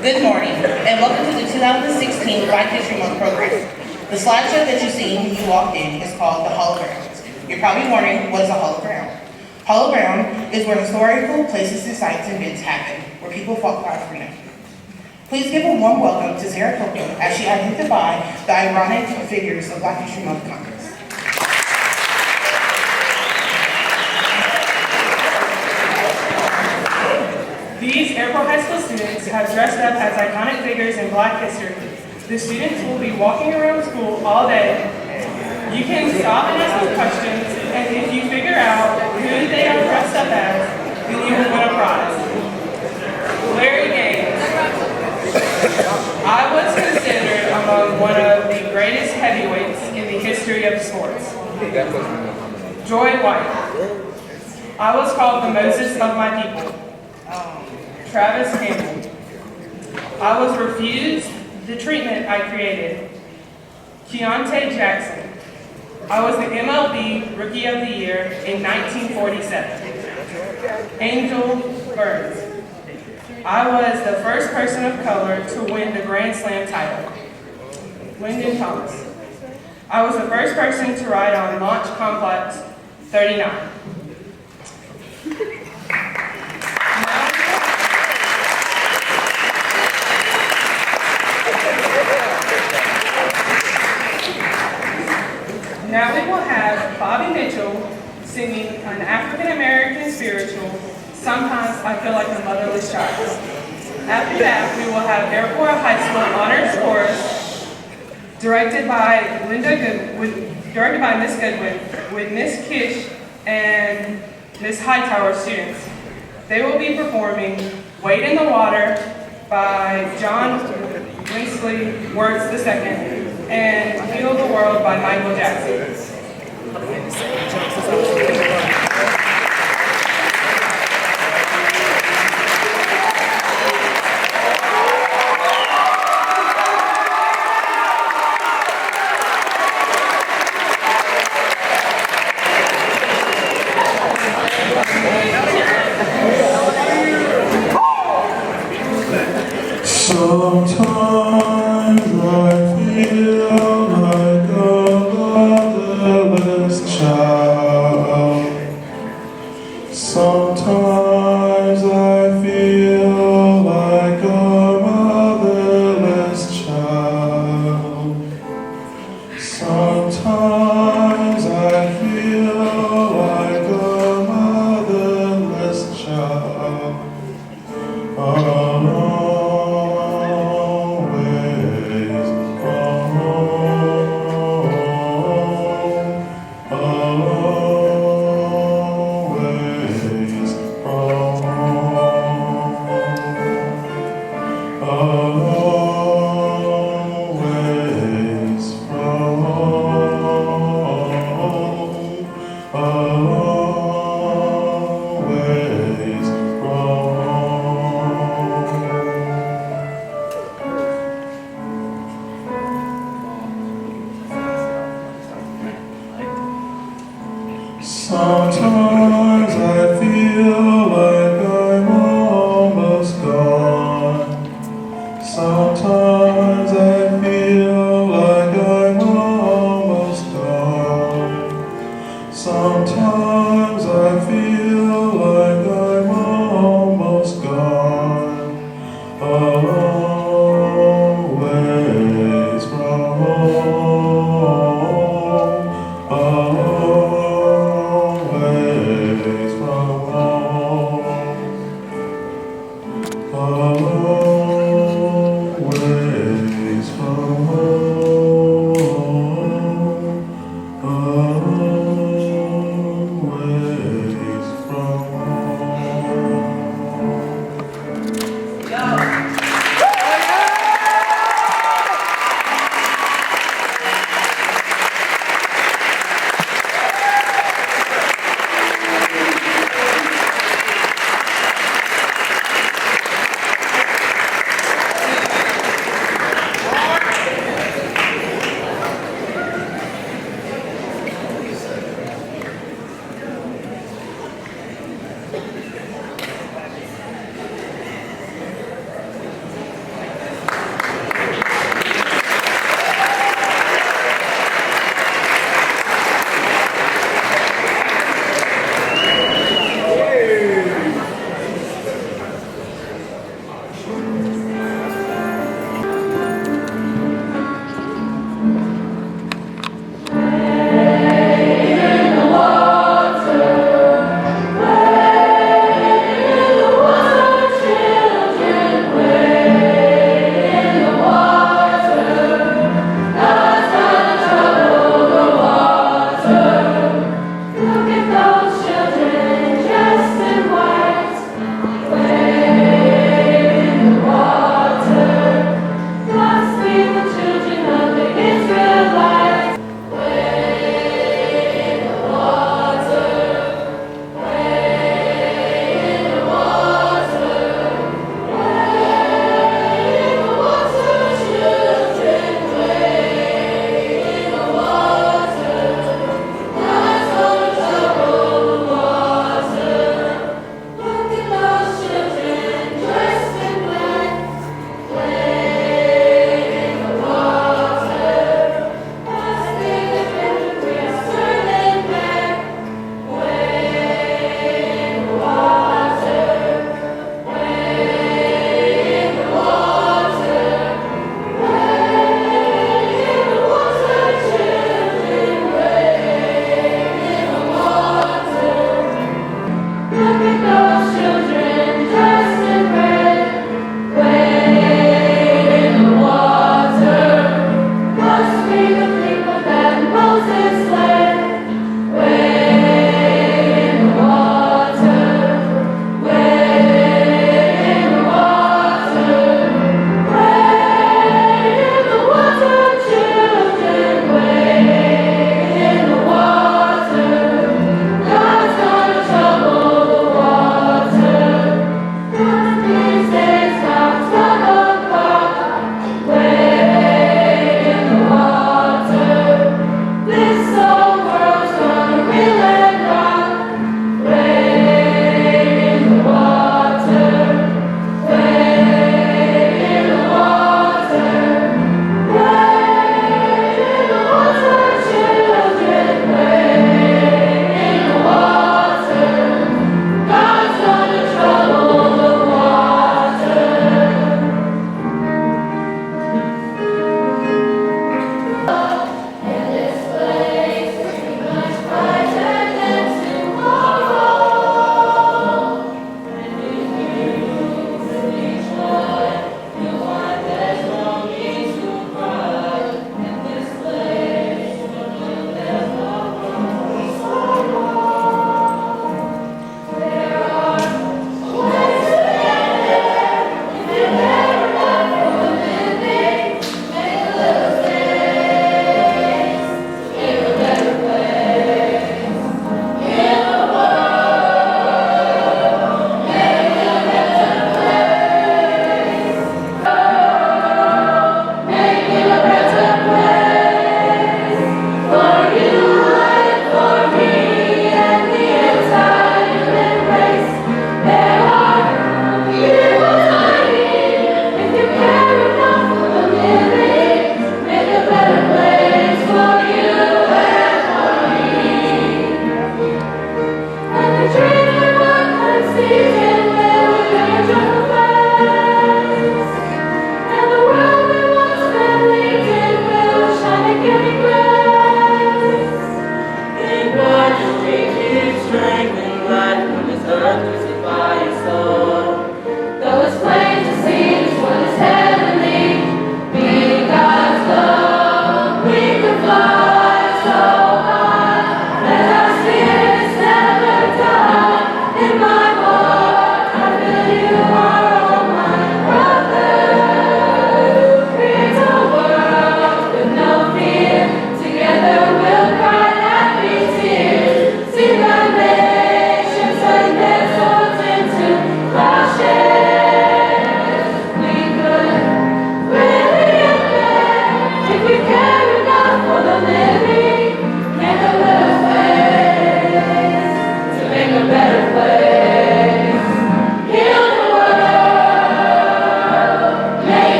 Good morning, and welcome to the 2016 Black History Month program. The slideshow that you see when you walked in is called the Hall of Grounds. You're probably wondering, what is a Hall of Ground? Hall of Ground is where historical places and sites and events happen, where people fought for our freedom. Please give a warm welcome to Sarah Copeland as she identifies the ironic figures of Black History Month Congress. These Airport High School students have dressed up as iconic figures in Black history. The students will be walking around school all day. You can stop and ask them questions, and if you figure out who they are dressed up as, then you will win a prize. Larry Gaines. I was considered among one of the greatest heavyweights in the history of sports. Joy White. I was called the Moses of my people. Travis Campbell. I was refused the treatment I created. Keontae Jackson. I was the MLB Rookie of the Year in 1947. Angel Burns. I was the first person of color to win the Grand Slam title. Lyndon Thomas. I was the first person to ride on Launch Complex 39. Now we will have Bobby Mitchell singing an African-American spiritual, Sometimes I Feel Like a Motherless Child. After that, we will have Airport High School Honors Chorus, directed by Miss Goodwin, with Miss Kish and Miss Hightower students. They will be performing Wade in the Water by John Winsley Words II, and Heal the World by Michael Jackson. Sometimes I feel like a motherless child. Sometimes I feel like a motherless child. Sometimes I feel like a motherless child. Sometimes I feel like I'm almost gone. Sometimes I feel like I'm almost gone. Sometimes I feel like I'm almost gone. Always from home. Always from home.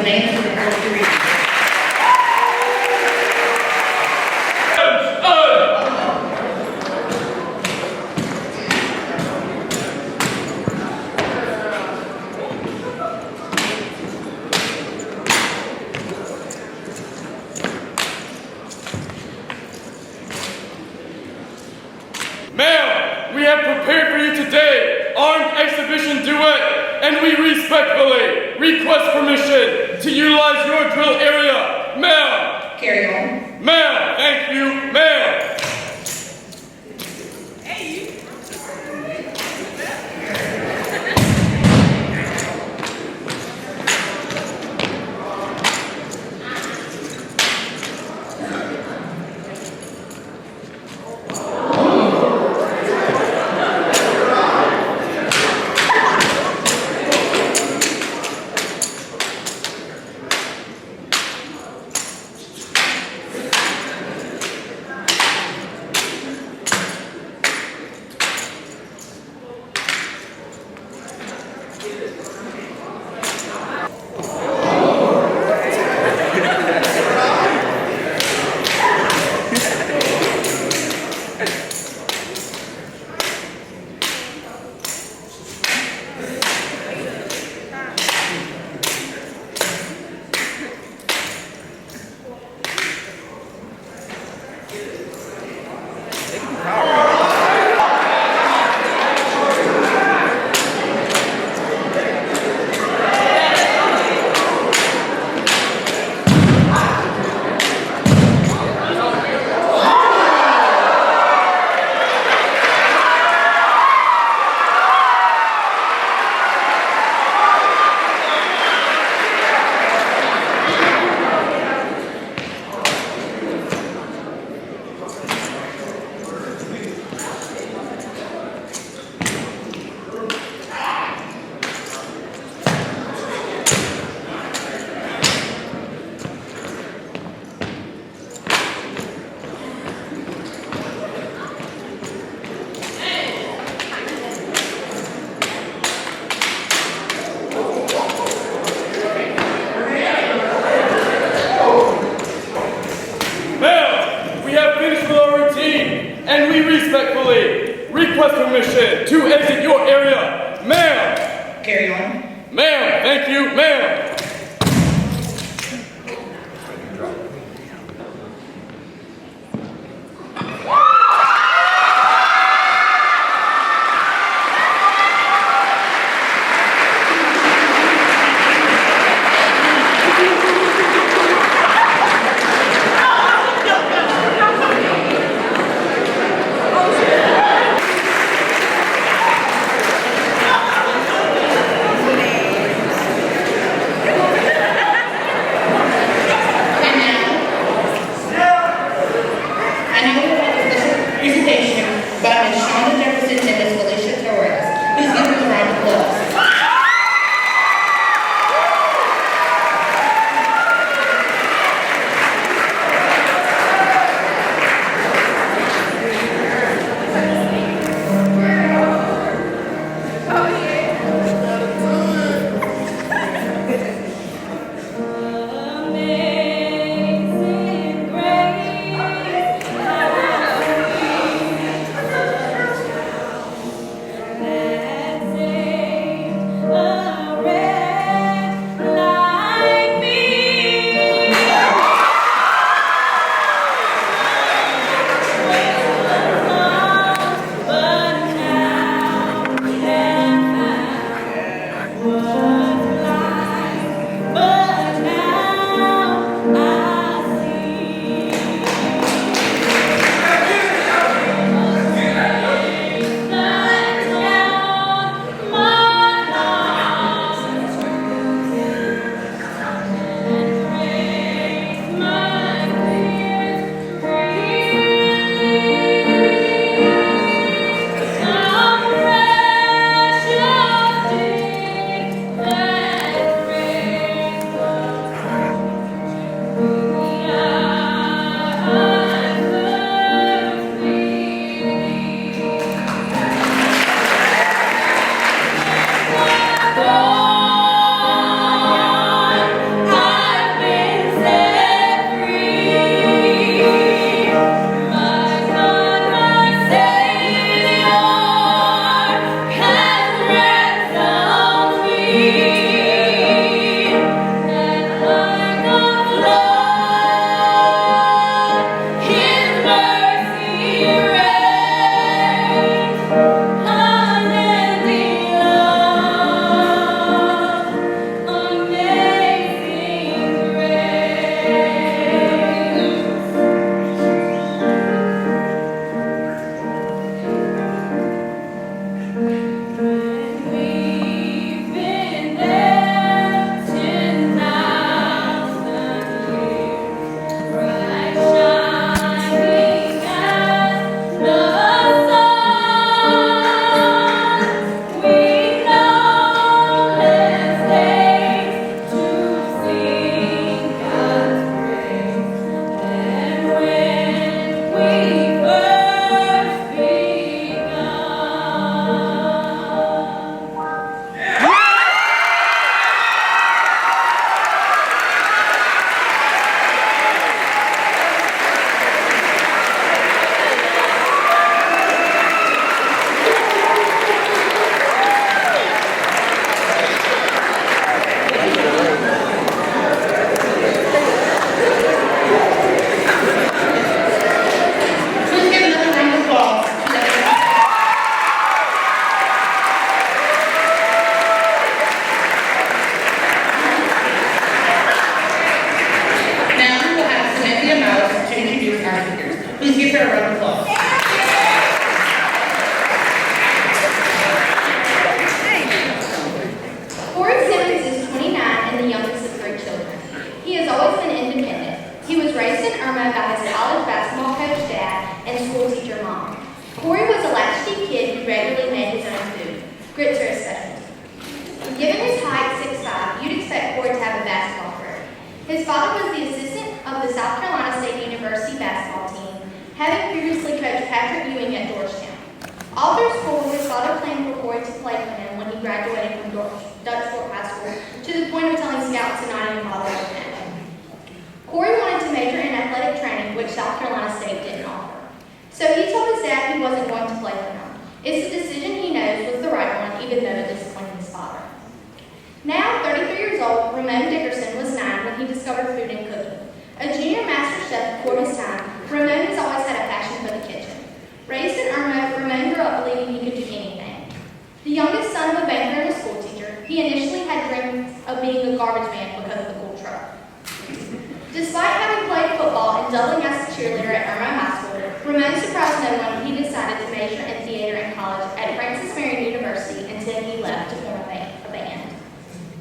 remain to report the reading. Ma'am, we have prepared for you today armed exhibition duet, and we respectfully request permission to utilize your drill area. Ma'am. Carry on. Ma'am, thank you, ma'am. And we respectfully request permission to exit your area. Ma'am. Carry on. Ma'am, thank you, ma'am. Grits are a second. Given his height, 6'5", you'd expect Corey to have a basketball career. His father was the assistant of the South Carolina State University basketball team, having previously coached Patrick Ewing at Georgetown. All through school, his father planned for Corey to play for him when he graduated from Dutch Fork High School, to the point of telling scouts to not even bother with him. Corey wanted to major in athletic training, which South Carolina State didn't offer. So he told his dad he wasn't going to play for him. It's a decision he knows was the right one, even though it disappointed his father. Now, 33 years old, Ramon Dickerson was 9 when he discovered food and cooking. A junior master chef before his time, Ramon has always had a passion for the kitchen. Raised in Irma, Ramon grew up believing he could do anything. The youngest son of a banker and a school teacher, he initially had dreams of being a garbage man because of the cool truck. Despite having played football and doubling as a cheerleader at Irma High School, Ramon surprised no one when he decided to major in theater in college at Francis Marion University until he left to form a band.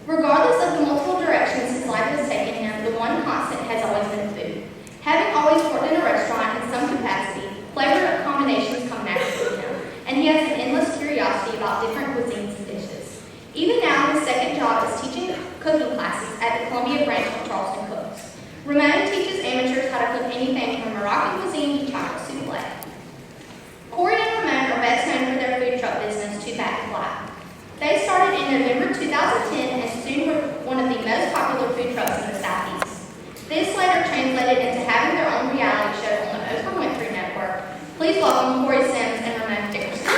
Regardless of the multiple directions his life has taken him, the one constant has always been food. Having always worked in a restaurant in some capacity, flavor combinations come naturally to him, and he has an endless curiosity about different cuisines and dishes. Even now, his second job is teaching cooking classes at the Columbia branch of Charleston Cooks. Ramon teaches amateurs how to cook anything from Moroccan cuisine to chocolate souffle. Corey and Ramon are best known for their food truck business, Two Back to Black. They started in November 2010 and soon were one of the most popular food trucks in the Southeast. This later translated into having their own reality show on the Oprah Winfrey Network. Please welcome Corey Sims and Ramon Dickerson.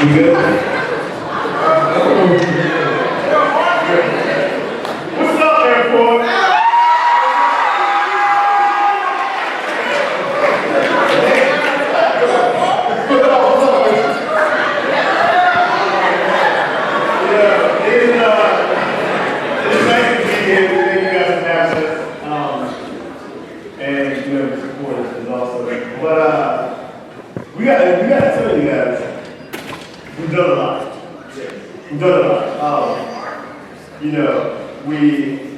You good? What's up there, boy? It's nice to be here. Thank you guys for having us. And you know, the support is awesome. But we gotta tell you guys. We've done a lot. We've done a lot. You know,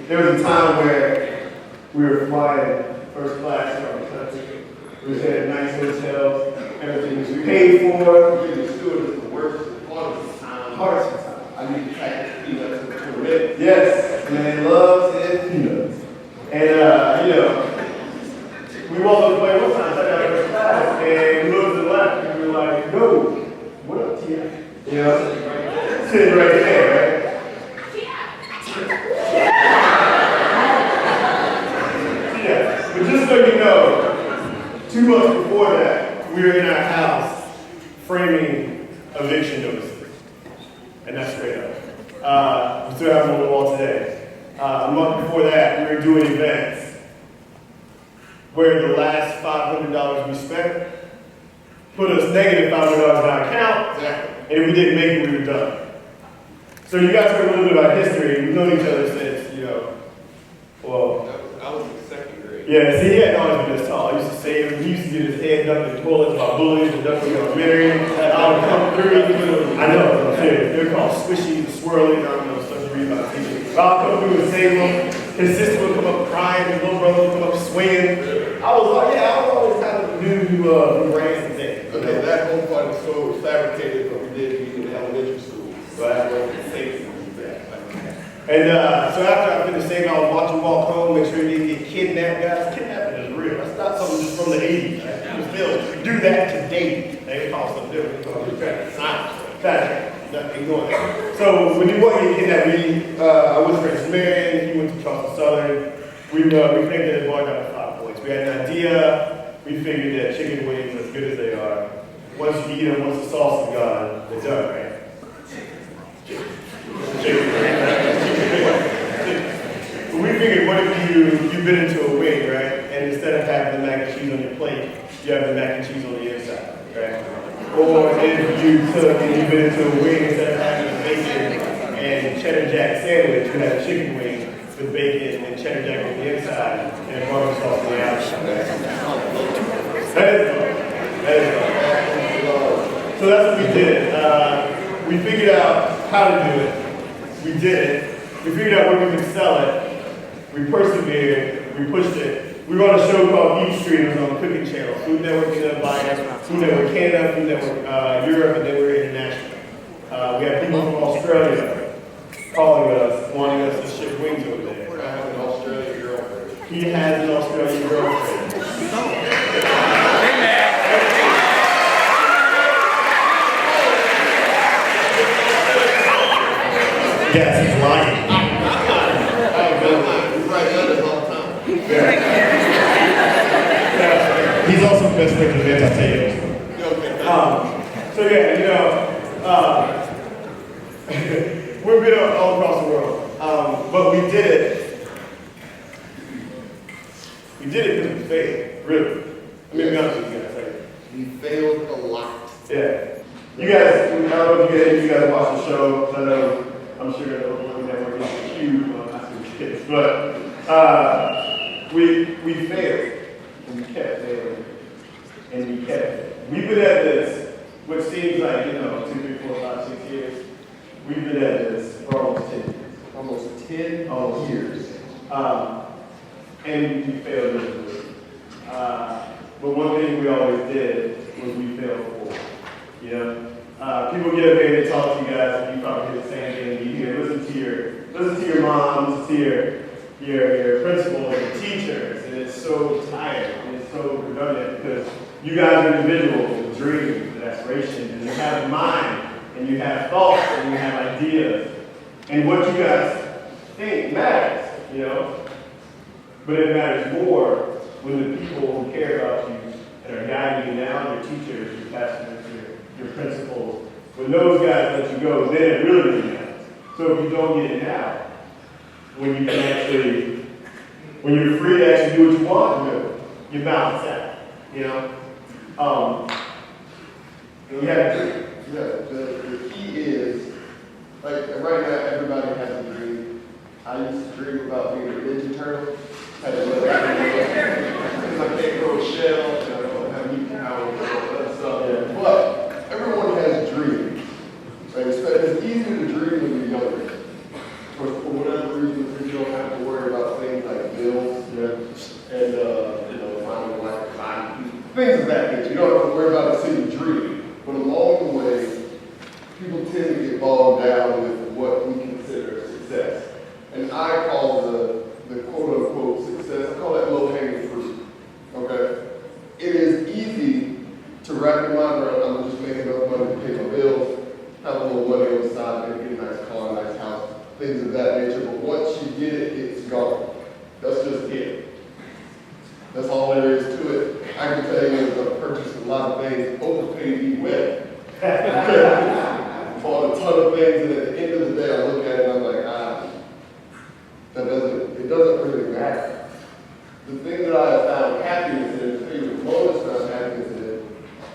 there was a time where we were flying first class around the country. We was at nice hotels, everything was paid for. The steward is the worst part of the time. Hardest of time. I mean, the fact that peanuts are correct. Yes, man loves his peanuts. And you know, we walked up the plane one time, sat down in first class, and we looked to the left, and we were like, no, what up, Tia? You know, sitting right there, right? Yeah, but just so you know, 2 months before that, we were in our house framing eviction notices. And that's straight up. We still have them on the wall today. A month before that, we were doing events where the last $500 we spent put us negative $500 in our account. Exactly. And if we didn't make it, we were done. So you guys heard a little bit about history. We've known each other since, you know, well. I was in second grade. Yeah, see, he hadn't always been this tall. I used to save him. He used to get his head dumped in toilets by bullies and dumped in elementary. I would come through. I know, I'm serious. They're called squishy, swirly. I don't know, stuff you read about TV. But I'll come through and save him. His sister would come up crying. His little brother would come up swinging. I was always kind of the dude who ran some things. Okay, that whole part is so fabricated, but we did in elementary school. So I wasn't safe from that. And so after I finished saving, I was watching walk home, make sure he didn't get kidnapped, guys. Kidnapping is real. That's not something just from the 80s. Right? People still do that today. They call something different. They call it traffic. Traffic. Nothing going on. So when you want to get kidnapped, I went to Francis Marion, he went to Charleston Southern. We connected the boy got 5 points. We had an idea. We figured that chicken wings, as good as they are, once you eat them, once the sauce is gone, they're done, right? But we figured, what if you bit into a wing, right? And instead of having the mac and cheese on your plate, you have the mac and cheese on the inside, right? Or if you took and you bit into a wing, instead of having a bacon and cheddar jack sandwich, you have a chicken wing with bacon and cheddar jack on the inside and barbecue sauce on the outside. That is fun. That is fun. So that's what we did. We figured out how to do it. We did it. We figured out where we could sell it. We persevered. We pushed it. We were on a show called Eat Street. It was on the Cooking Channel. Food Network Bias, Food Network Canada, Food Network Europe, and then we were international. We had people from Australia calling us, wanting us to ship wings over there. I have an Australian girlfriend. He has an Australian girlfriend. Yes, he's lying. He's also best friend with Vince, I'll tell you. So yeah, you know, we've been all across the world, but we did it. We did it because we failed, really. Let me be honest with you guys. Like, We failed a lot. yeah. You guys, I don't know if you guys watch the show, 'cause I know, I'm sure the Open Network is huge, not some kids, but we failed, and we kept failing, and we kept. We've been at this, which seems like, 2, 3, 4, 5, 6 years. We've been at this for almost 10 years. Almost 10 Almost years. And we failed miserably. But one thing we always did was we failed forward. You know, people get up here and they talk to you guys, and you probably hear the same thing. You hear, listen to your mom, listen to your principals and teachers, and it's so tired and it's so redundant because you guys are individuals with dreams and aspirations, and you have a mind, and you have thoughts, and you have ideas, and what you guys think matters, you know. But it matters more when the people who care about you and are guiding you now, your teachers, your pastors, your principals, when those guys let you go, then it really matters. So if you don't get it now, when you can actually, when you're free to actually do what you want to do, you balance out, you know? And you have to do. Yeah, the key is, like right now, everybody has a dream. I used to dream about being a Ninja Turtle. Had to look at because I can't grow a shell, and I don't have any power and all that stuff. Yeah. But everyone has dreams. Right? It's easier to dream when you're younger. For whatever reason, you don't have to worry about things like bills and finding a life, things of that nature. You don't have to worry about a single dream. But along the way, people tend to get bogged down with what we consider success. And I call the quote-unquote success, I call that low-hanging fruit, okay? It is easy to recognize that I'm just making enough money to pay my bills, have a little money on the side, maybe get a nice car, a nice house, things of that nature. But once you get it, it's gone. That's just it. That's all there is to it. I can tell you that I've purchased a lot of things, overpaid me wet. Bought a ton of things, and at the end of the day, I look at it and I'm like, it doesn't really matter. The thing that I have found happiness in, the thing that most found happiness in,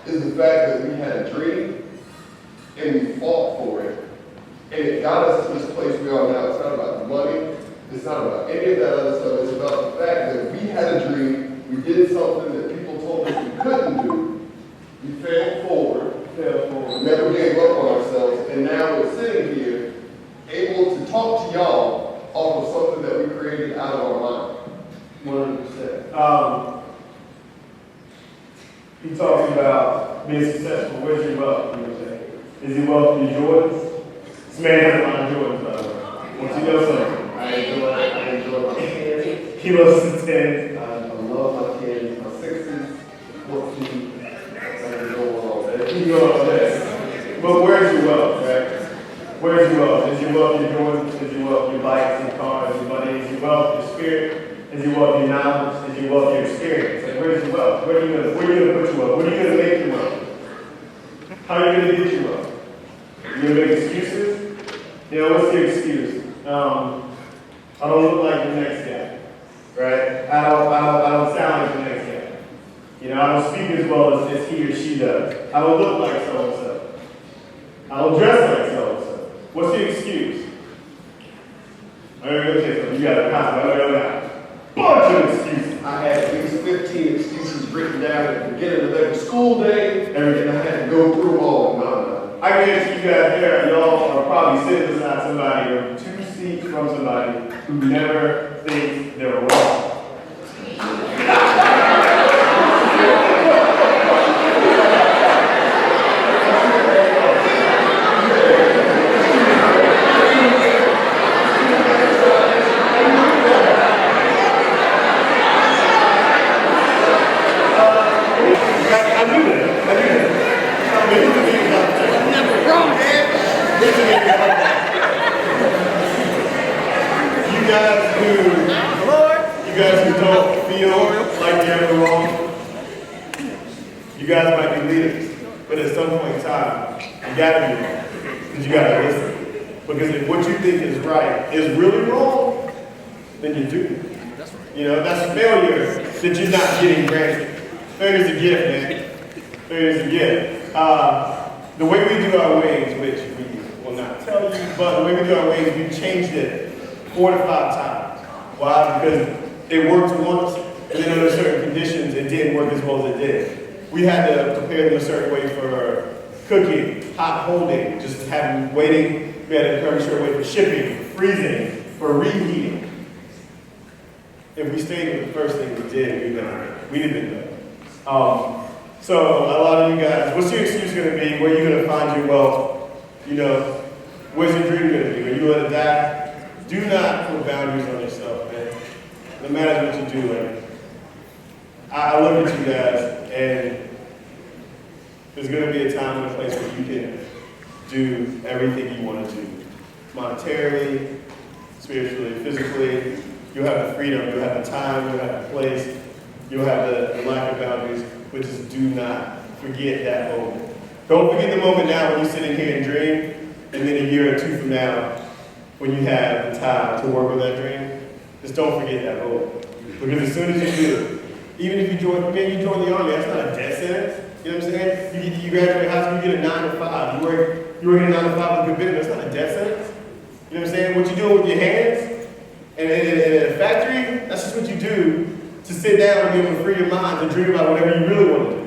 is the fact that we had a dream and we fought for it. And it got us to this place we are now. It's not about the money. It's not about any of that other stuff. It's about the fact that we had a dream. We did something that people told us we couldn't do. We failed forward. Never gave up on ourselves. And now we're sitting here able to talk to y'all off of something that we created out of our mind. 100%. He talks about being successful. Where's your wealth? You know what I'm saying? Is your wealth in Jordans? This man has a lot of Jordans, by the way. Want you to know something? I enjoy my kids. He loves his 10. I love my kids. My 60s, 14. I enjoy all that. Keep going on that. But where's your wealth, right? Where's your wealth? Is your wealth your Jordans? Is your wealth your bikes and cars and money? Is your wealth your spirit? Is your wealth your knowledge? Is your wealth your experience? Like, where's your wealth? Where are you gonna put your wealth? What are you gonna make your wealth? How are you gonna get your wealth? You gonna make excuses? You know, what's your excuse? I don't look like the next guy, right? I don't sound like the next guy. You know, I don't speak as well as he or she does. I don't look like so and so. I don't dress like so and so. What's the excuse? Okay, so you got a bunch of excuses. I had at least 15 excuses written down at the beginning of every school day, and I had to go through them all. No. I guess you guys there, y'all are probably sitting beside somebody or 2 seats from somebody who never thinks they're wrong. You guys who don't feel like you're ever wrong, you guys might be leaders, but at some point in time, you gotta be wrong, because you gotta listen. Because if what you think is right is really wrong, then you do. You know, that's failure that you're not getting granted. Failure's a gift, man. Failure's a gift. The way we do our ways, which we will not tell you, but the way we do our ways, we changed it 4 to 5 times. Why? Because it worked once, and then under certain conditions, it didn't work as well as it did. We had to prepare them a certain way for cooking, hot holding, just having waiting. We had to prepare a certain way for shipping, for freezing, for reheating. If we stayed with the first thing we did, we'd have been done. So a lot of you guys, what's your excuse going to be? Where are you going to find your wealth? You know, where's your dream going to be? Are you going to die? Do not put boundaries on yourself, man. No matter what you do, man. I look at you guys, and there's going to be a time and a place where you can do everything you want to do. Monetarily, spiritually, physically. You'll have the freedom, you'll have the time, you'll have the place, you'll have the lack of boundaries, but just do not forget that moment. Don't forget the moment now when you sit in here and dream, and then a year or 2 from now, when you have the time to work on that dream, just don't forget that moment. Because as soon as you do, even if you join the army, that's not a death sentence. You know what I'm saying? You graduate high school, you get a 9 to 5. You work in a 9 to 5 with a good business, that's not a death sentence. You know what I'm saying? What you doing with your hands, and in a factory, that's just what you do to sit down and be able to free your mind and dream about whatever you really want to do.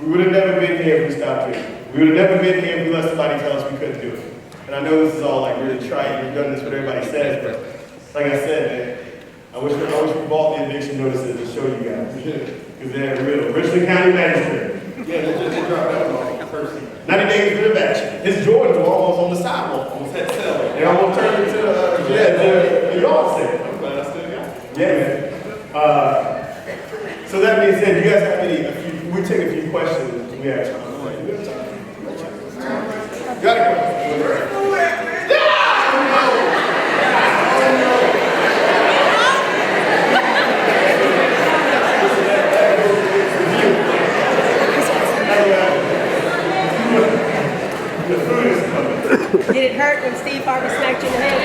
We would have never been here if we stopped dreaming. We would have never been here if we let somebody tell us we couldn't do it. And I know this is all like really trite, we've done this what everybody says, but like I said, man, I wish we bought the eviction notices to show you guys. Because they're real. Richland County Magistrate. Yeah, they just dropped that one off person. 90 days of action. His Jordans were almost on the sidewalk, almost had sell. They almost turned into the yard sale. I'm glad I still got it. Yeah, man. So that being said, you guys have we take a few questions. We have time. Got it. Did it hurt when Steve Harvey smacked you in the head?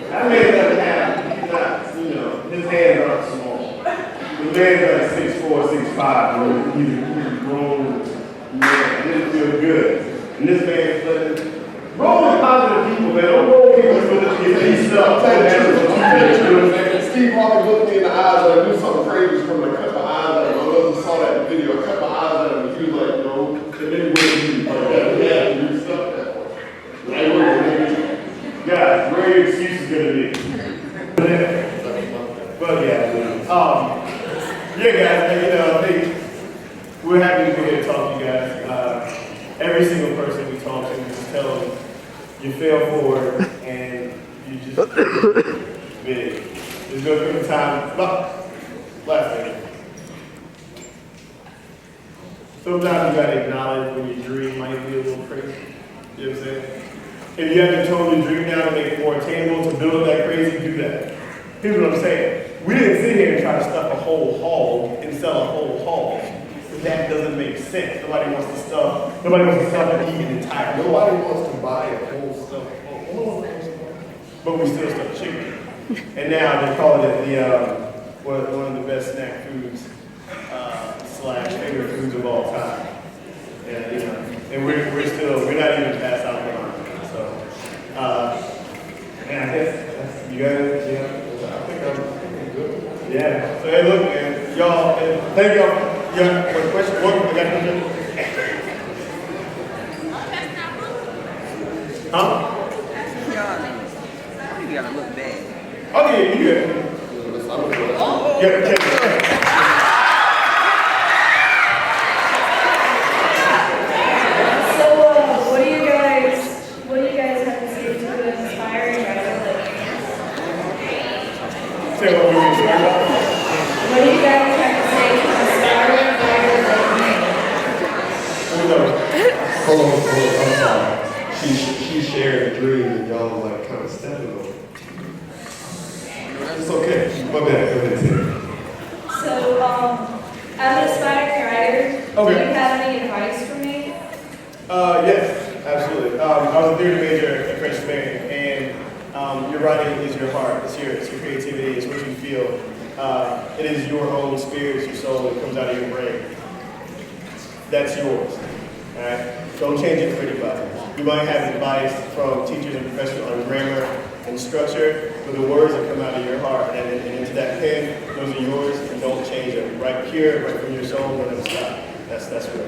That man doesn't have, he's not, you know, his hands aren't small. The man's like 6'4", 6'5", he's a grown man. It feels good. And this man's letting, roll with positive people, man. Don't roll people with these stuff. Steve Harvey looked me in the eyes and I knew something crazy was coming. I cut my eyes out. My mother saw that in the video. I cut my eyes out and he was like, no, and then he went to me like that. We have to do stuff that way. Guys, where are your excuses going to be? But yeah, guys, you know, I think we're happy to be here to talk to you guys. Every single person we talk to, we just tell them you fail forward and you just big. There's going to be time. Last thing. Sometimes you got to acknowledge when your dream might be a little crazy. You know what I'm saying? If you have to tone your dream down to make it more attainable, to build that crazy, do that. Here's what I'm saying. We didn't sit here and try to stuff a whole hog and sell a whole hog. That doesn't make sense. Nobody wants to stuff and eat an entire hog. Nobody wants to buy a whole stuff. But we still stuff chicken. And now they're calling it one of the best snack foods / favorite foods of all time. And you know, and we're not even past out the line. So and I guess you guys, I think I'm good. Thank y'all. Yeah, one question, one, I got a question. Huh? You gotta look bad. Okay, you good. Yeah, okay. So, what do you guys have to say to the inspiring guys? Say what we were talking about. What do you guys have to say to the inspiring guys like me? Who knows? Hold on, I'm sorry. She shared a dream and y'all like kind of stepping on it. It's okay. My bad. Go ahead, Tim. So, I'm an aspiring writer. Okay. Do you have any advice for me? Yes, absolutely. I was a theater major at freshman, and your writing is your heart. It's your creativity. It's what you feel. It is your own spirit, it's your soul that comes out of your brain. That's yours. All right? Don't change it for anybody. You might have advice from teachers and professors on grammar and structure, but the words that come out of your heart and into that pen, those are yours, and don't change them. Right pure, right from your soul, don't ever stop. That's real.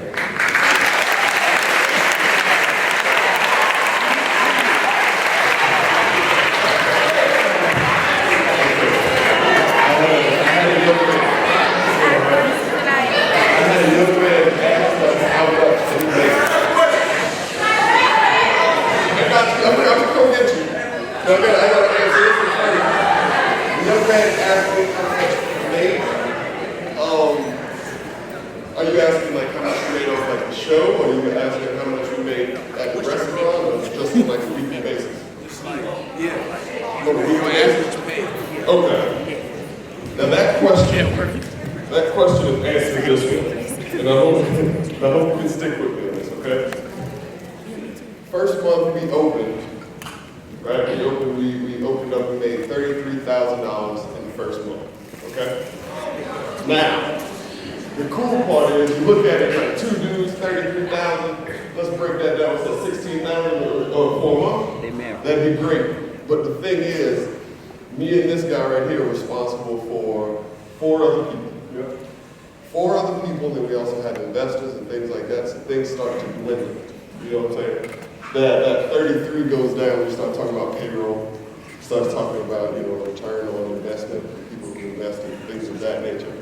Are you asking like how much you made off like the show, or are you asking how much you made at the restaurant, or just on like a weekly basis? Yeah. On a weekly basis? Okay. Now that question is answered this way, and I hope you can stick with me on this, okay? First month we opened, right? We opened up, we made $33,000 in the first month, okay? Now, the cool part is, you look at it like 2 dudes, 33,000. Let's break that down. What's that, 16,000 or 4 months? That'd be great. But the thing is, me and this guy right here are responsible for 4 other people. Yeah. 4 other people, then we also have investors and things like that. So things start to dwindle. You know what I'm saying? That 33 goes down. We start talking about payroll. Start talking about return on investment, people who invest in things of that nature.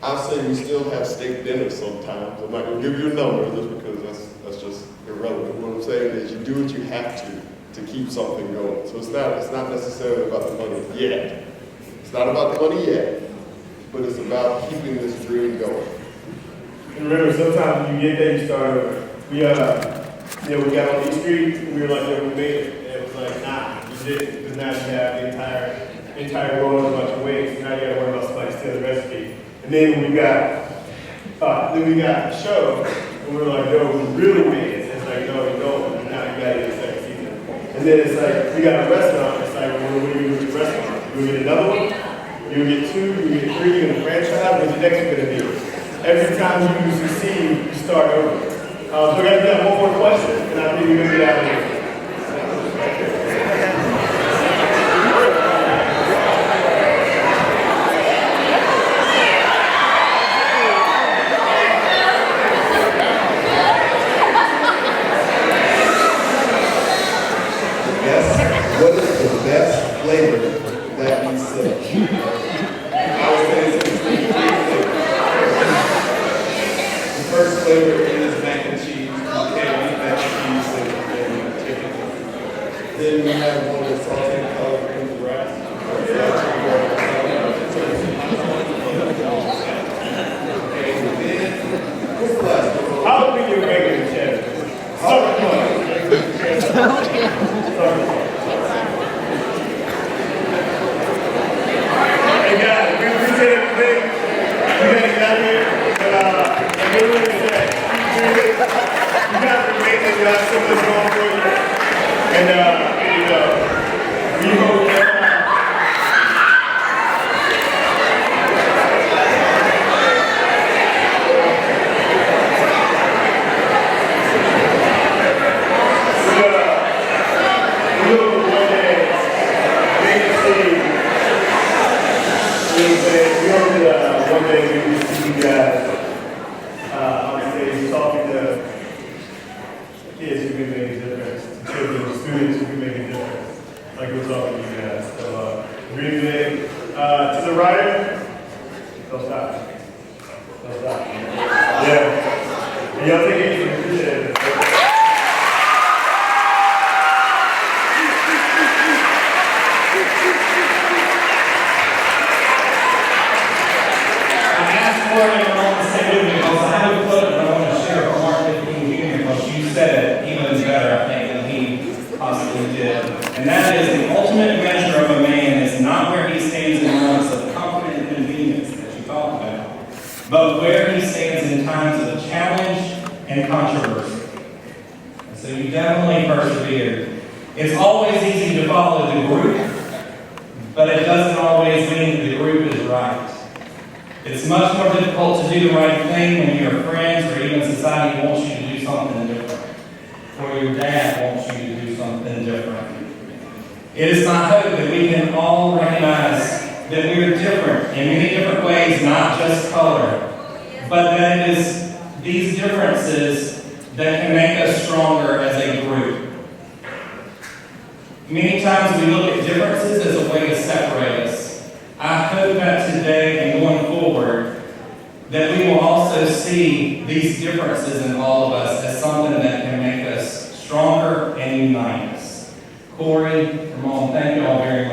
I'll say we still have steak dinners sometimes. I'm not going to give you a number just because that's just irrelevant. What I'm saying is you do what you have to keep something going. So it's not necessarily about the money yet. It's not about the money yet, but it's about keeping this dream going. And remember, sometimes when you get there, you start over. We got on East Street, we were like, we made it. And it was like, nah, you didn't. Because now you have the entire world on a bunch of weights. Now you got to worry about somebody stealing the recipe. And then we got the show, and we were like, yo, we really made it. It's like, no, you don't. And now you got to get a second season. And then it's like, we got a restaurant. It's like, well, what do you do with the restaurant? You get another one? You get 2, you get 3, you get a franchise. What's the next one going to be? Every time you succeed, you start over. So we're going to have one more question, and I think we're going to get out of here. What is the best flavor that we sell? I would say it's 3 flavors. The first flavor is mac and cheese, candy, mac and cheese, and chicken. Then we have one that's sauteed collard greens and rice. What's the last one? I'll be your regular chef. Hey guys, we appreciate everything. You guys got here. But everyone said, you guys are amazing. You have so much going for you. And we hope that we hope that talking to kids who can make a difference, to children, students who can make a difference, like we're talking to you guys. So, dream big. To the writer, don't stop. Don't stop. Yeah. And y'all take it easy. Appreciate it. I want to say with me because I have a quote that I want to share from Martin Luther King Jr. because you said it even better, I think, than he possibly did. And that is the ultimate measure of a man is not where he stands in moments of comfort and convenience that you talked about, but where he stands in times of challenge and controversy. And so you definitely persevered. It's always easy to follow the group, but it doesn't always mean that the group is right. It's much more difficult to do the right thing when your friends or even society wants you to do something different, or your dad wants you to do something different. It is my hope that we can all recognize that we are different in many different ways, not just color, but that it is these differences that can make us stronger as a group. Many times we look at differences as a way to separate us. I hope that today and going forward, that we will also see these differences in all of us as something that can make us stronger and unite us. Corey, Ramon, thank you all very much.